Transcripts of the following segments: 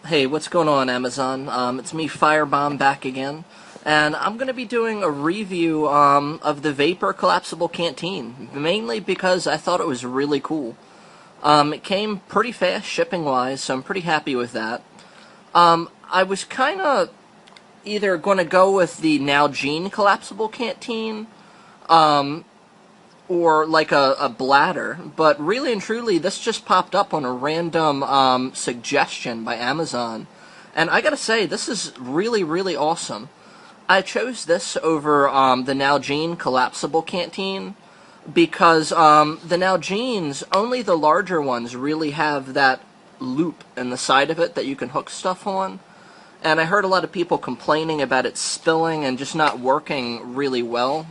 Hey, what's going on, Amazon? It's me, Firebomb, back again, and I'm going to be doing a review of the Vapur Collapsible Canteen, mainly because I thought it was really cool. It came pretty fast shipping-wise, so I'm pretty happy with that. I was kind of either going to go with the Nalgene Collapsible Canteen, or like a bladder, but really and truly this just popped up on a random suggestion by Amazon, and I gotta say, this is really, really awesome. I chose this over the Nalgene Collapsible Canteen because the Nalgenes, only the larger ones really have that loop in the side of it that you can hook stuff on, and I heard a lot of people complaining about it spilling and just not working really well.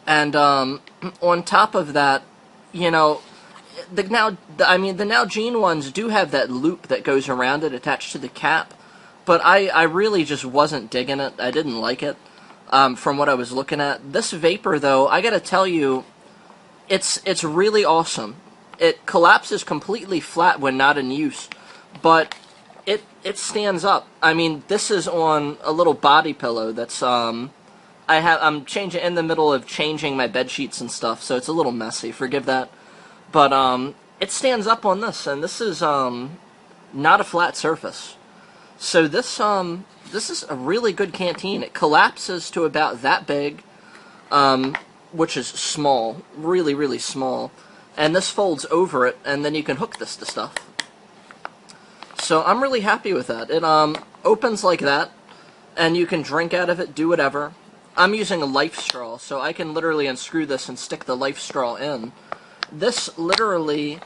And on top of that, you know, the Nalgene ones do have that loop that goes around it attached to the cap, but I really just wasn't digging it. I didn't like it from what I was looking at. This Vapur, though, I gotta tell you, it's really awesome. It collapses completely flat when not in use, but it stands up. I mean, this is on a little body pillow that's I'm changing in the middle of changing my bed sheets and stuff, so it's a little messy. Forgive that, but it stands up on this, and this is not a flat surface. So this is a really good canteen. It collapses to about that big, which is small, really, really small, and this folds over it, and then you can hook this to stuff. So I'm really happy with that. It opens like that, and you can drink out of it, do whatever. I'm using a life straw, so I can literally unscrew this and stick the life straw in. This literally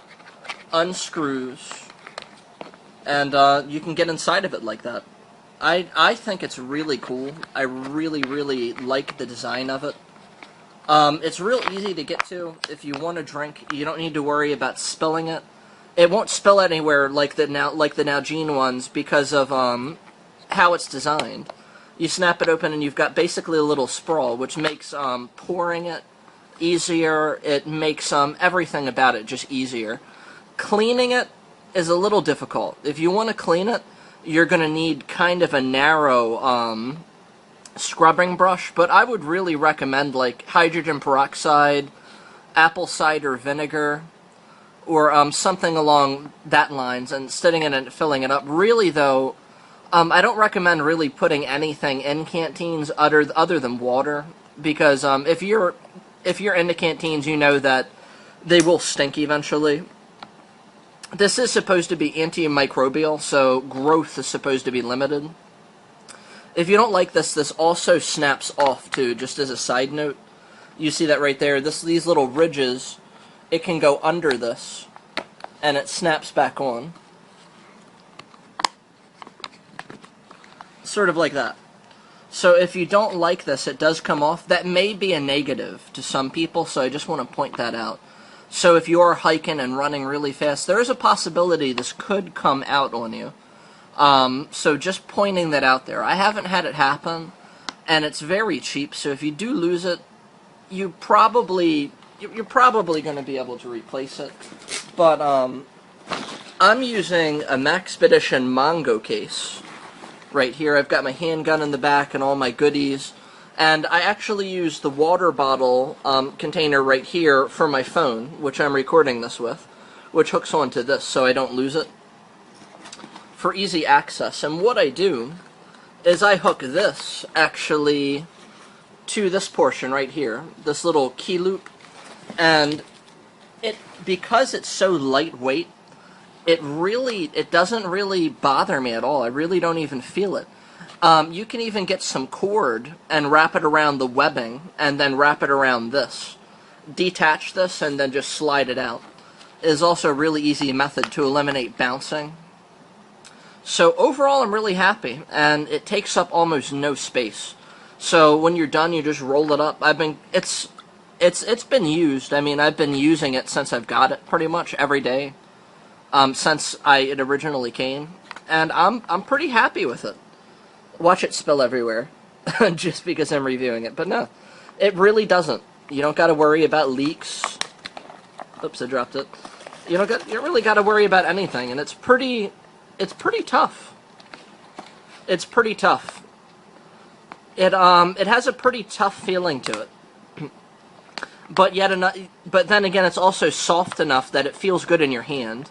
unscrews, and you can get inside of it like that. I think it's really cool. I really, really like the design of it. It's real easy to get to. If you want to drink, you don't need to worry about spilling it. It won't spill anywhere like the Nalgene ones because of how it's designed. You snap it open and you've got basically a little sprawl, which makes pouring it easier. It makes everything about it just easier. Cleaning it is a little difficult. If you want to clean it, you're going to need kind of a narrow scrubbing brush, but I would really recommend like hydrogen peroxide, apple cider vinegar, or something along that lines, and sitting in it and filling it up. Really, though, I don't recommend really putting anything in canteens other than water, because if you're into canteens, you know that they will stink eventually. This is supposed to be antimicrobial, so growth is supposed to be limited. If you don't like this, this also snaps off too, just as a side note. You see that right there? These little ridges, it can go under this, and it snaps back on. Sort of like that. So if you don't like this, it does come off. That may be a negative to some people, so I just want to point that out. So if you are hiking and running really fast, there is a possibility this could come out on you. So just pointing that out there. I haven't had it happen, and it's very cheap, so if you do lose it, you're probably going to be able to replace it. But I'm using a Maxpedition Mongo case. Right here, I've got my handgun in the back and all my goodies, and I actually use the water bottle container right here for my phone, which I'm recording this with, which hooks onto this so I don't lose it, for easy access. And what I do is I hook this actually to this portion right here, this little key loop, and because it's so lightweight, it doesn't really bother me at all. I really don't even feel it. You can even get some cord and wrap it around the webbing, and then wrap it around this. Detach this and then just slide it out. It is also a really easy method to eliminate bouncing. So overall, I'm really happy, and it takes up almost no space. So when you're done, you just roll it up. It's been used. I mean, I've been using it since I've got it pretty much every day. Since it originally came, and I'm pretty happy with it. Watch it spill everywhere, just because I'm reviewing it, but no, it really doesn't. You don't got to worry about leaks. Oops, I dropped it. You don't really got to worry about anything, and it's pretty it's pretty tough. It's pretty tough. It has a pretty tough feeling to it. But but then again, it's also soft enough that it feels good in your hand.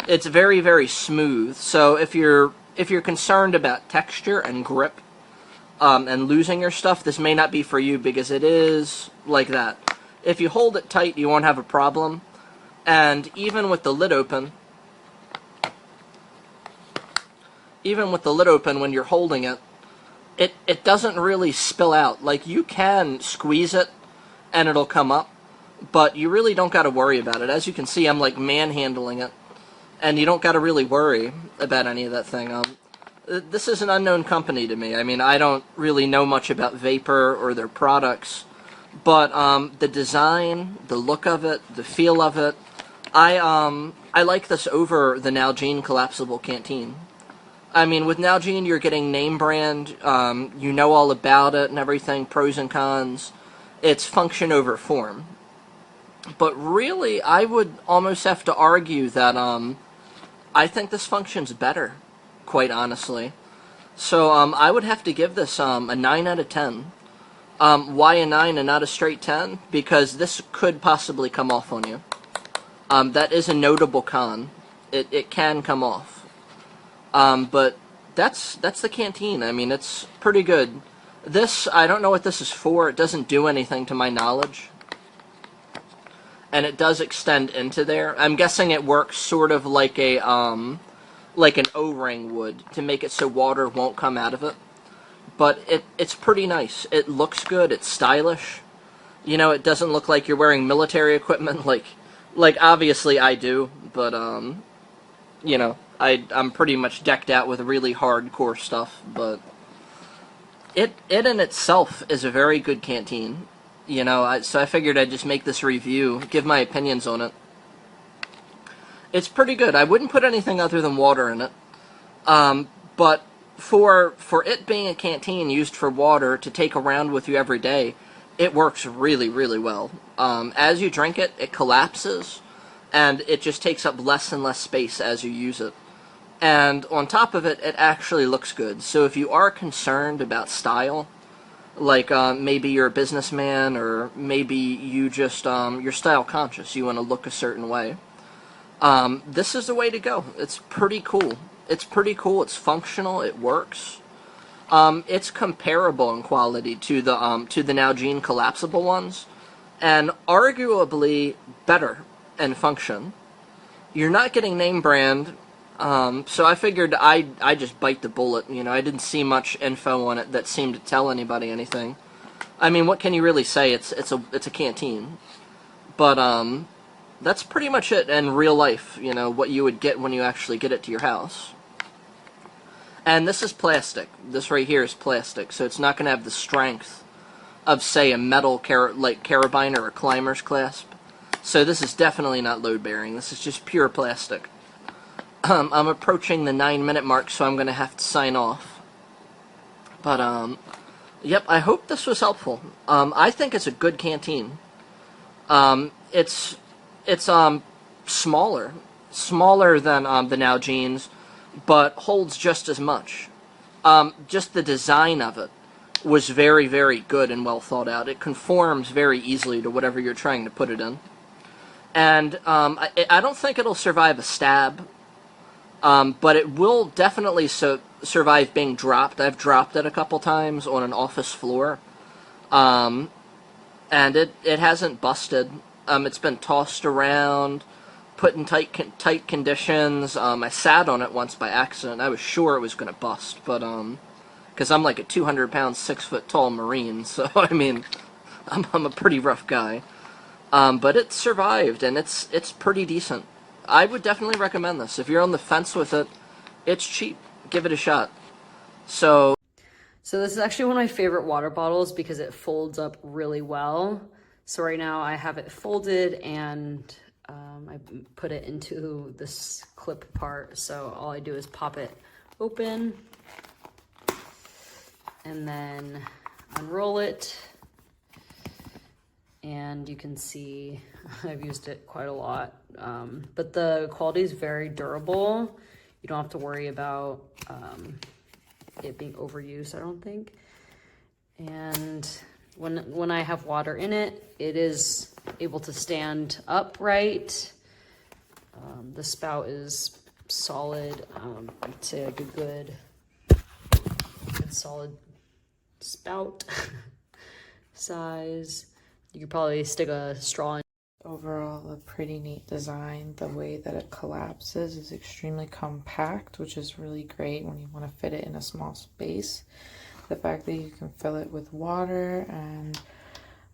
It's very, very smooth. So if you're concerned about texture and grip, and losing your stuff, this may not be for you because it is like that. If you hold it tight, you won't have a problem. And even with the lid open, when you're holding it, it doesn't really spill out. Like, you can squeeze it and it'll come up, but you really don't got to worry about it. As you can see, I'm like manhandling it, and you don't got to really worry about any of that thing. This is an unknown company to me. I mean, I don't really know much about Vapur or their products, but the design, the look of it, the feel of it, I like this over the Nalgene Collapsible Canteen. I mean, with Nalgene, you're getting name brand, you know all about it and everything, pros and cons. It's function over form. But really, I would almost have to argue that I think this function's better, quite honestly. So I would have to give this a 9 out of 10. Why a 9 and not a straight 10? Because this could possibly come off on you. That is a notable con. It can come off. But that's the canteen. I mean, it's pretty good. This, I don't know what this is for. It doesn't do anything to my knowledge. And it does extend into there. I'm guessing it works sort of like like an O-ring would, to make it so water won't come out of it. But it's pretty nice. It looks good. It's stylish. You know, it doesn't look like you're wearing military equipment like obviously I do, but you know, I'm pretty much decked out with really hardcore stuff, but it in itself is a very good canteen. You know, so I figured I'd just make this review, give my opinions on it. It's pretty good. I wouldn't put anything other than water in it. But for it being a canteen used for water to take around with you every day, it works really, really well. As you drink it, it collapses, and it just takes up less and less space as you use it. And on top of it, it actually looks good. So if you are concerned about style, like maybe you're a businessman, or maybe you just you're style conscious, you want to look a certain way, this is the way to go. It's pretty cool. It's pretty cool. It's functional. It works. It's comparable in quality to the Nalgene collapsible ones, and arguably better in function. You're not getting name brand. So I figured I just bite the bullet. You know, I didn't see much info on it that seemed to tell anybody anything. I mean, what can you really say? It's a canteen, but that's pretty much it in real life. You know, what you would get when you actually get it to your house. And this is plastic. This right here is plastic, so it's not going to have the strength of, say, a metal carabiner or climber's clasp. So this is definitely not load bearing. This is just pure plastic. I'm approaching the 9-minute mark, so I'm going to have to sign off. But, yep, I hope this was helpful. I think it's a good canteen. It's smaller than the Nalgene's, but holds just as much. Just the design of it was very, very good and well thought out. It conforms very easily to whatever you're trying to put it in. And I don't think it'll survive a stab. But it will definitely survive being dropped. I've dropped it a couple times on an office floor. And it hasn't busted. It's been tossed around, put in tight conditions. I sat on it once by accident. I was sure it was going to bust, but because I'm like a 200-pound, 6-foot-tall Marine, so I mean, I'm a pretty rough guy. But it survived, and it's pretty decent. I would definitely recommend this. If you're on the fence with it, it's cheap. Give it a shot. So this is actually one of my favorite water bottles because it folds up really well. So right now I have it folded, and I put it into this clip part. So all I do is pop it open and then unroll it. And you can see I've used it quite a lot, but the quality is very durable. you don't have to worry about it being overused, I don't think. And when I have water in it, it is able to stand upright. The spout is solid. I'd say like a good solid spout size. You could probably stick a straw in. Overall, a pretty neat design. The way that it collapses is extremely compact, which is really great when you want to fit it in a small space. The fact that you can fill it with water, and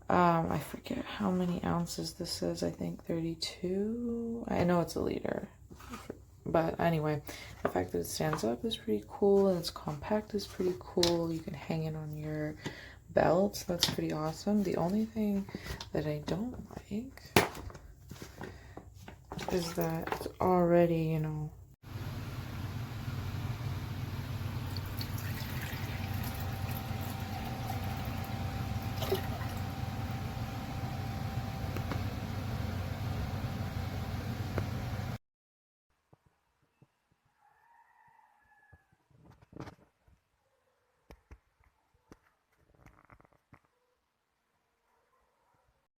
I forget how many ounces this is. I think 32. I know it's a liter. But anyway, the fact that it stands up is pretty cool, and it's compact is pretty cool. You can hang it on your belt. That's pretty awesome. The only thing that I don't like is that it's already, you know,